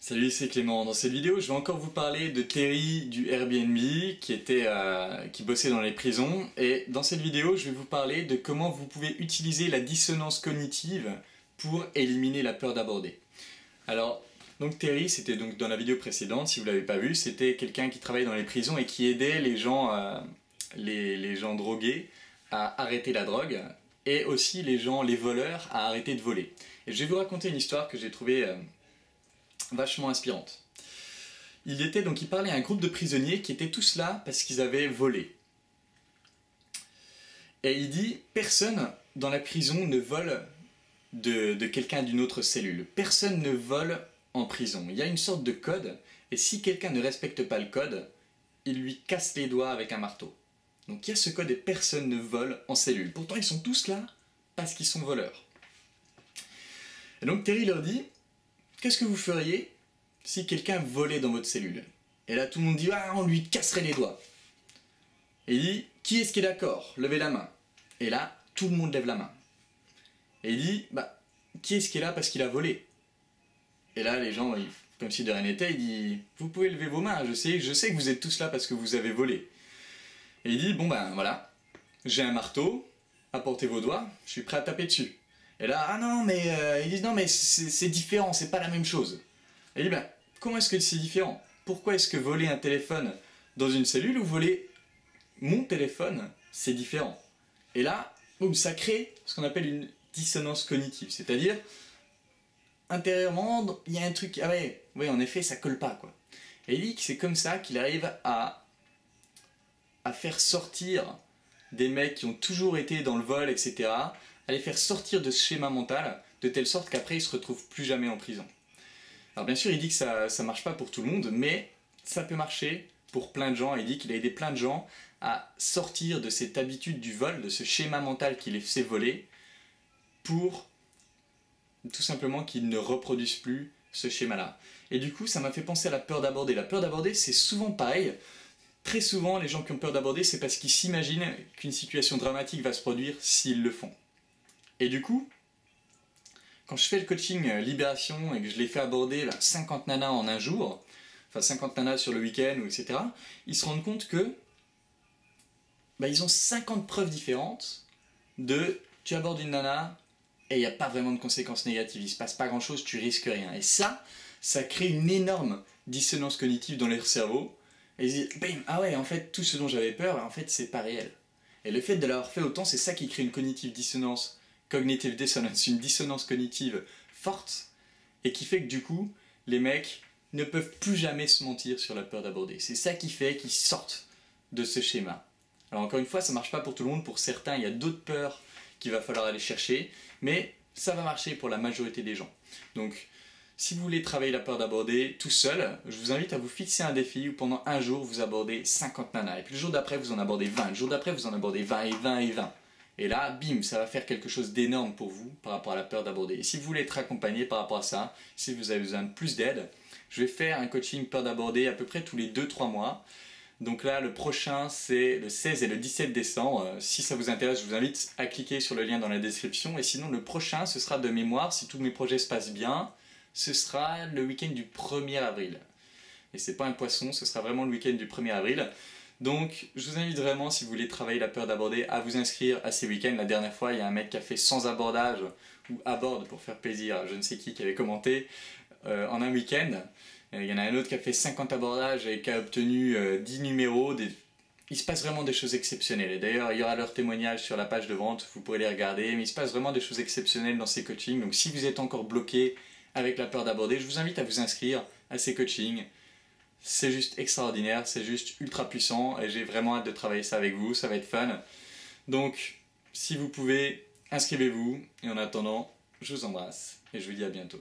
Salut, c'est Clément. Dans cette vidéo, je vais encore vous parler de Terry du Airbnb qui bossait dans les prisons. Et dans cette vidéo, je vais vous parler de comment vous pouvez utiliser la dissonance cognitive pour éliminer la peur d'aborder. Alors, donc Terry, c'était donc dans la vidéo précédente, si vous ne l'avez pas vu, c'était quelqu'un qui travaillait dans les prisons et qui aidait les gens drogués à arrêter la drogue et aussi les voleurs à arrêter de voler. Et je vais vous raconter une histoire que j'ai trouvée vachement inspirante. Il parlait à un groupe de prisonniers qui étaient tous là parce qu'ils avaient volé. Et il dit, personne dans la prison ne vole de quelqu'un d'une autre cellule. Personne ne vole en prison. Il y a une sorte de code, et si quelqu'un ne respecte pas le code, il lui casse les doigts avec un marteau. Donc il y a ce code et personne ne vole en cellule. Pourtant ils sont tous là parce qu'ils sont voleurs. Et donc Terry leur dit, qu'est-ce que vous feriez si quelqu'un volait dans votre cellule? Et là tout le monde dit, ah, on lui casserait les doigts. Et il dit, qui est-ce qui est d'accord? Levez la main. Et là, tout le monde lève la main. Et il dit, bah, qui est-ce qui est là parce qu'il a volé? Et là, les gens, comme si de rien n'était, il dit, vous pouvez lever vos mains, je sais que vous êtes tous là parce que vous avez volé. Et il dit, bon ben voilà, j'ai un marteau, apportez vos doigts, je suis prêt à taper dessus. Et là, ah non, mais ils disent, non mais c'est différent, c'est pas la même chose. Et il dit, ben, comment est-ce que c'est différent? Pourquoi est-ce que voler un téléphone dans une cellule ou voler mon téléphone, c'est différent? Et là, boum, ça crée ce qu'on appelle une dissonance cognitive, c'est-à-dire, intérieurement, il y a un truc, ah ouais, en effet, ça colle pas, quoi. Et il dit que c'est comme ça qu'il arrive à faire sortir des mecs qui ont toujours été dans le vol, etc., à les faire sortir de ce schéma mental, de telle sorte qu'après ils se retrouvent plus jamais en prison. Alors bien sûr, il dit que ça marche pas pour tout le monde, mais ça peut marcher pour plein de gens. Il dit qu'il a aidé plein de gens à sortir de cette habitude du vol, de ce schéma mental qui les fait voler, pour tout simplement qu'ils ne reproduisent plus ce schéma-là. Et du coup, ça m'a fait penser à la peur d'aborder. La peur d'aborder, c'est souvent pareil. Très souvent, les gens qui ont peur d'aborder, c'est parce qu'ils s'imaginent qu'une situation dramatique va se produire s'ils le font. Et du coup, quand je fais le coaching libération et que je les fais aborder là, 50 nanas en un jour, enfin 50 nanas sur le week-end, etc., ils se rendent compte que ils ont 50 preuves différentes de tu abordes une nana et il n'y a pas vraiment de conséquences négatives, il ne se passe pas grand-chose, tu risques rien. Et ça crée une énorme dissonance cognitive dans leur cerveau. Et ils disent, bam, ah ouais, en fait, tout ce dont j'avais peur, en fait, c'est pas réel. Et le fait de l'avoir fait autant, c'est ça qui crée une cognitive dissonance, une dissonance cognitive forte, et qui fait que du coup, les mecs ne peuvent plus jamais se mentir sur la peur d'aborder. C'est ça qui fait qu'ils sortent de ce schéma. Alors encore une fois, ça marche pas pour tout le monde, pour certains, il y a d'autres peurs qu'il va falloir aller chercher, mais ça va marcher pour la majorité des gens. Donc, si vous voulez travailler la peur d'aborder tout seul, je vous invite à vous fixer un défi où pendant un jour vous abordez 50 nanas. Et puis le jour d'après vous en abordez 20, le jour d'après vous en abordez 20 et 20 et 20. Et là, bim, ça va faire quelque chose d'énorme pour vous par rapport à la peur d'aborder. Et si vous voulez être accompagné par rapport à ça, si vous avez besoin de plus d'aide, je vais faire un coaching peur d'aborder à peu près tous les 2-3 mois. Donc là, le prochain, c'est le 16 et le 17 décembre. Si ça vous intéresse, je vous invite à cliquer sur le lien dans la description. Et sinon, le prochain, ce sera de mémoire, si tous mes projets se passent bien, ce sera le week-end du 1er avril. Et c'est pas un poisson, ce sera vraiment le week-end du 1er avril. Donc, je vous invite vraiment, si vous voulez travailler la peur d'aborder, à vous inscrire à ces week-ends. La dernière fois, il y a un mec qui a fait 100 abordages, ou aborde pour faire plaisir à je ne sais qui avait commenté, en un week-end. Il y en a un autre qui a fait 50 abordages et qui a obtenu 10 numéros. Il se passe vraiment des choses exceptionnelles. Et d'ailleurs, il y aura leur témoignage sur la page de vente, vous pourrez les regarder. Mais il se passe vraiment des choses exceptionnelles dans ces coachings. Donc, si vous êtes encore bloqué avec la peur d'aborder, je vous invite à vous inscrire à ces coachings. C'est juste extraordinaire, c'est juste ultra puissant et j'ai vraiment hâte de travailler ça avec vous, ça va être fun. Donc, si vous pouvez, inscrivez-vous et en attendant, je vous embrasse et je vous dis à bientôt.